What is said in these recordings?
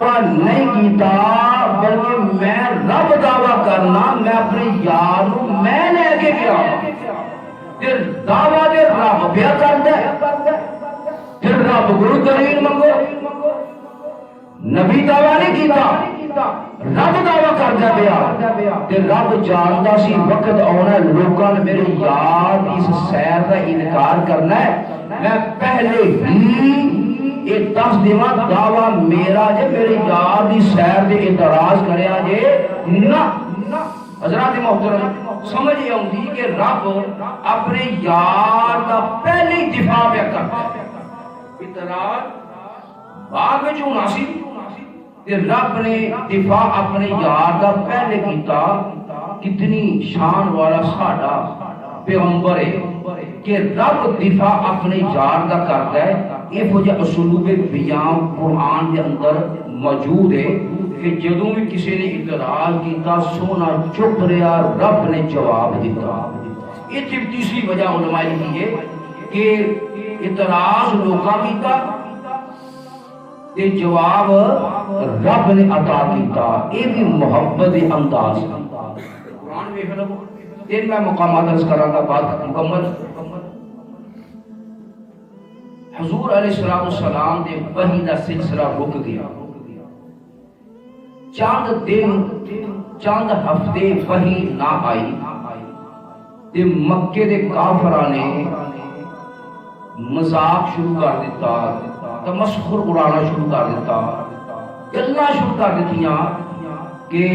نہیں کیتا بلکہ میں رب دعویٰ کرنا میں اپنے یار میں لے کے گیا پھر دعویٰ دے رب پیا کرتا ہے پھر رب گرو کریم منگو نبی دعویٰ نہیں کیتا رب دعویٰ کرتا پیا تے رب جانتا سی وقت آنا لوگوں نے میرے یار اس سیر کا انکار کرنا ہے میں پہلے ہی یہ دس دیواں دعویٰ میرا جے میرے یار دی سیر دے اعتراض کریا جے نہ حضرات محترم سمجھ آؤں کہ رب اپنے یار کا پہلے دفاع پہ کرتا ہے اعتراض باغ میں جو ناسی کہ رب نے دفاع اپنے یار کا پہلے کیتا کتنی شان والا ساڈا پیغمبر ہے کہ رب دفاع اپنے یار کا کرتا ہے یہ وجہ اسلوب بیان قرآن کے اندر موجود ہے کہ جدوں بھی کسی نے اعتراض کیتا سونا چپ رہا رب نے جواب دیتا یہ تیسری وجہ علماء کی ہے کہ اعتراض لوگاں کیتا یہ جواب رب نے عطا کیتا یہ بھی محبت انداز قرآن میں پھر میں مقامات عرض کراں گا بات مکمل حضور علیہ السلام دے وحی دا سلسلہ رک گیا چاند دن چاند ہفتے وحی نہ آئی تے مکے دے کافراں نے مذاق شروع کر دیتا تمسخر اڑانا شروع کر دیتا گلاں شروع کر دیتیاں کہ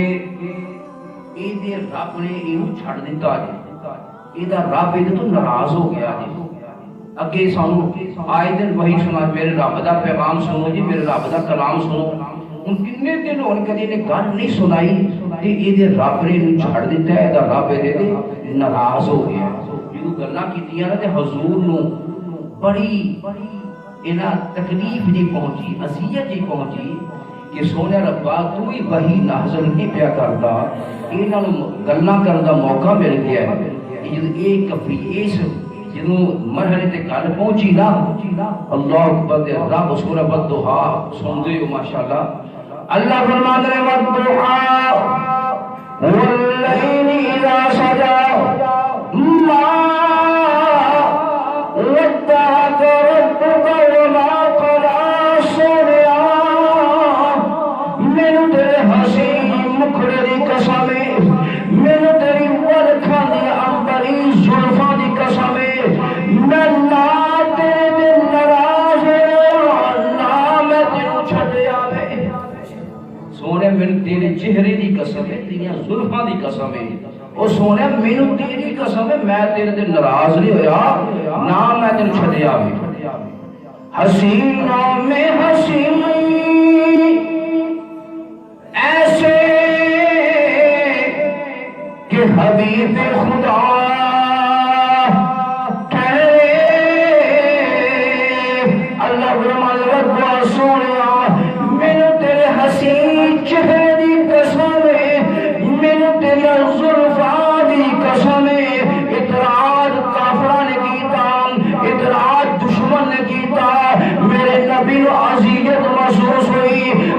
اے دے رب نے اینو چھڑ دیتا اے دا رب اے تو ناراض ہو گیا جی اگے سانو آئے دن وہی سنا میرے رب دا پیغام سنو جی میرے رب دا کلام سنو ان کنے دن ان کدی نے گل نہیں سنائی تے اے دے رب نے اینو چھڑ دیتا ہے دا رب اے دے ناراض ہو گیا جدوں گلاں کیتیاں تے حضور نو بڑی انہاں تکلیف جی پہنچی اذیت جی پہنچی کہ سونے ربا تو ہی وہی نازل نہیں پیا کردا انہاں نو گلاں کرن دا موقع مل گیا ہے جدوں ایک کفی اس جنوں مرحلے تے گل پہنچی نا اللہ اکبر دے رب سورہ والضحا سن دے ماشاءاللہ اللہ فرماتا ہے والضحا واللیل اذا سجا ما ودعك ربك وما قلى سویا مینوں تیرے حسین مکھڑے دی قسم مینوں تیری ورکھاں دی امبری زلفاں دی قسم میں نہ تیرے دل ناراض نہ میں تینوں چھڈیا وے سونے مینوں تیرے چہرے دی قسم ہے تیریاں زلفاں دی قسم ہے او سونے مینوں تیری قسم ہے میں تیرے دل ناراض نہیں ہویا نہ میں تینوں چھڈیا وے حسینوں میں حسین ایسے کہ حبیب خدا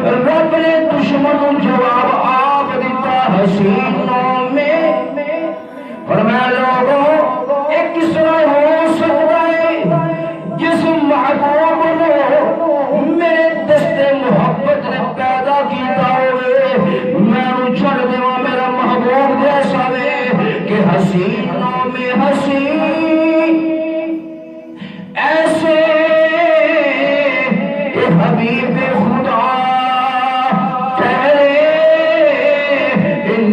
رب نے دشمن جواب آپ دیتا حسینوں میں فرمایا لوگوں ایک کس طرح ہو سکتا ہے جس محبوب نے میرے دست محبت نے پیدا کیتا ہوئے میں انہوں چھڑ دیوا میرا محبوب جیسا ہے کہ حسینوں میں حسین ایسے کہ حبیب خدا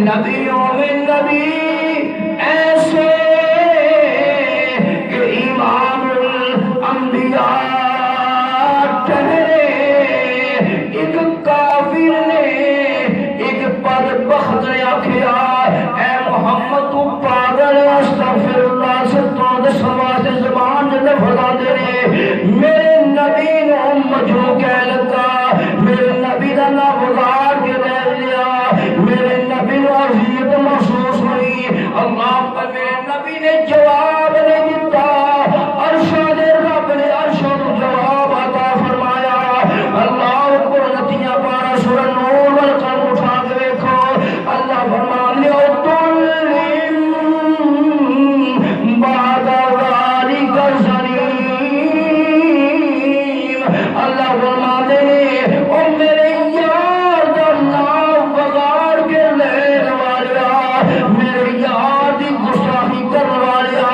نبیوں میں نبی ایسے کہ امام الانبیاء ٹھہرے ایک کافر نے ایک بدبخت نے آکھیا اے محمد تو پاگل استغفر اللہ سے تو سماعت زبان جلے خدا دے رہے میرے نبی نے مجھو کہہ لگا میرے نبی دا ناغذار کے دے لیا میرے نبی نے عزیت محسوس ہوئی اللہ پر میرے نبی نے جواب نہیں دیتا ارشاد رب نے ارشاد جواب عطا فرمایا بعد ذلك زنیم۔ اللہ فرماتے ہیں او میرے یار دا نام بگاڑ کے لین والیا، میرے یار دی گستاخی کرنے والیا،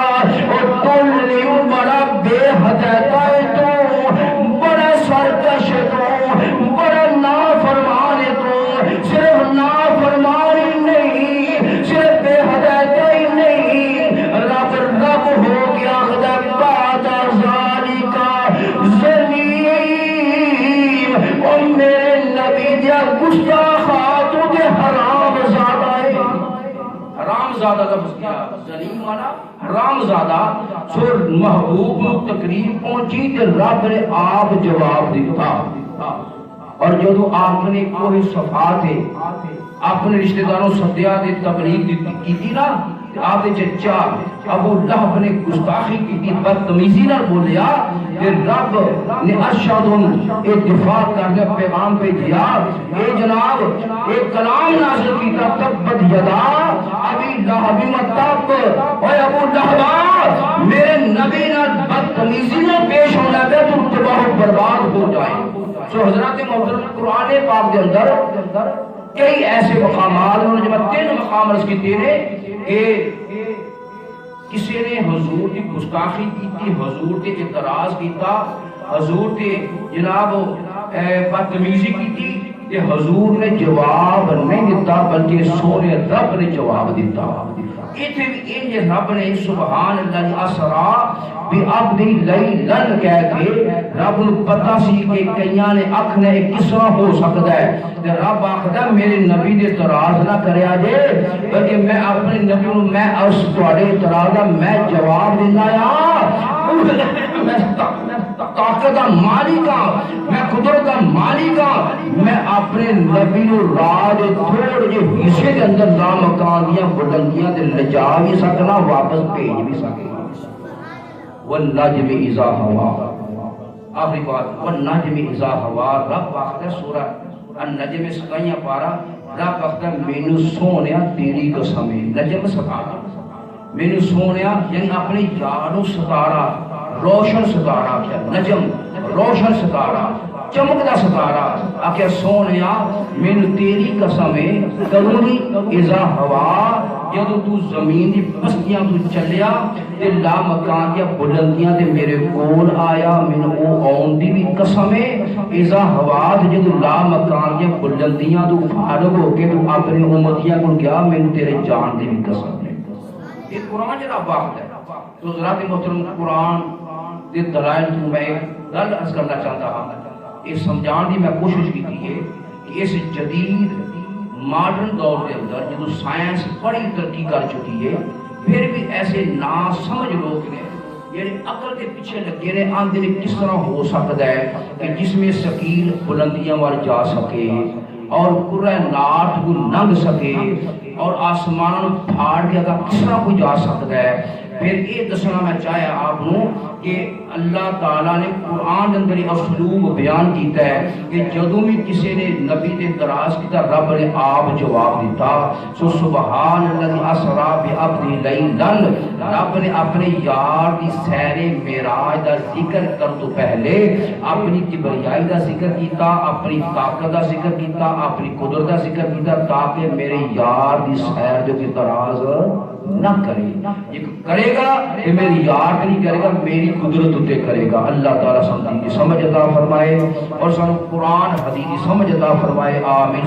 اور تم لیوں بڑا بے حدیتا ہے، تو بڑا سرکش ہے، تو بڑا نافرمان ہے، تو صرف نافرمانی نہیں، صرف بے حدیتا ہی نہیں، رب ہو گیا خدا بعد ذالک زنیم۔ اور میرے نبی دیا گستاخات دے حرام زادہ ہے، حرام زادہ لفظ کیا، زنیم مانا حرام زادہ۔ سو محبوب تقریب پہنچی تے رب نے آپ جواب دیتا، اور جدو آپ نے کوئی صفات ہے اپنے رشتہ داروں سدیا دے تبلیغ کی تھی نا، آپ نے چچا ابو لہب نے گستاخی کی تھی، بدتمیزی نہ بولیا، کہ رب نے ارشادوں ایک دفاع کرنے پیغام پہ دیا، اے جناب ایک کلام نازل کی تھا، تبت یدا ابی لہب متب، اے ابو لہب میرے نبی نہ بدتمیزی نہ پیش ہونا پہ تو تباہ و برباد ہو جائے۔ سو حضرات محترم قرآن پاک کے اندر کئی ایسے مقامات ہیں، جب 3 مقام رس کی تیرے کہ کسی نے حضور کی گستاخی کی تھی، حضور کے اعتراض کیتا، حضور کے جناب بدتمیزی کی تھی، کہ حضور نے جواب نہیں دیتا بلکہ سونے رب نے جواب دیتا۔ ایتھے بھی انج رب نے سبحان اللہ اسرا بعبد لیلن کہہ کے رب کو پتہ سی کہ کئیاں نے اکھنے کس طرح ہو سکتا ہے، تے رب آکھدا میرے نبی دے اعتراض نہ کریا جے، بلکہ میں اپنے نبی نوں میں اس تواڈے اعتراض دا میں جواب دینا آ، میں طاقت دا مالک ہاں، میں قدرت دا مالک ہاں، میں اپنے نبی نوں راج تھوڑے جے حصے دے اندر لامکان دیاں بلندیاں تے لجا بھی سکنا، واپس بھیج بھی سکنا۔ والنجم اذا ہوا، آخری بات، والنجم اذا ہوا، رب آخر سورہ النجم سکائیاں پارا، رب آخر مینو سونیا تیری قسم ہے، نجم ستارہ، مینو سونیا یعنی اپنی یارو ستارہ، روشن ستارہ کیا، نجم روشن ستارہ، چمکدا ستارہ، آخر سونیا مینو تیری قسم ہے، کرونی اذا ہوا، جدو تو زمین دی بستیاں تو چلیا تے لامکان دیا بلندیاں تے میرے کول آیا، من او آن دی بھی قسم ہے، اذا حواد جدو لامکان دیا بلندیاں تو فارغ ہو کے تو اپنے امتیاں کو گیا، من تیرے جان دی بھی قسم ہے۔ یہ قرآن جناب وقت ہے، تو حضرات محترم قرآن دے دلائل تو میں گل عرض کرنا چاہتا ہوں، یہ سمجھان دی میں کوشش کی تھی ہے کہ اس جدید ماڈرن دور کے اندر جدو سائنس بڑی ترقی کر چکی ہے، پھر بھی ایسے ناسمجھ لوگ نے یعنی عقل کے پیچھے لگے نے، آندے نے کس طرح ہو سکتا ہے کہ جس میں ثقیل بلندیاں وال جا سکے اور کائنات کو ننگ سکے اور آسمانوں پھاڑ کے اگر کس طرح کو جا سکتا ہے۔ پھر یہ دسنا میں چاہیا آپ نوں کہ اللہ تعالیٰ نے قرآن اندر اسلوب بیان کیتا ہے کہ جدوں بھی کسی نے نبی تے اعتراض کیتا رب نے آپ جواب دیتا۔ سو سبحان الذی اسرا بعبدہ لیلن، رب نے اپنے یار دی سیر معراج دا ذکر کر تو پہلے اپنی کبریائی دا ذکر کیتا، اپنی طاقت دا ذکر کیتا، اپنی قدرت دا ذکر کیتا، تاکہ میرے یار دی سیر جو اعتراض نہ کرے، یہ کرے گا کہ میری یاد نہیں کرے گا، میری قدرت اتے کرے گا۔ اللہ تعالیٰ سمجھ عطا فرمائے اور سانو قرآن حدیث سمجھ عطا فرمائے، آمین۔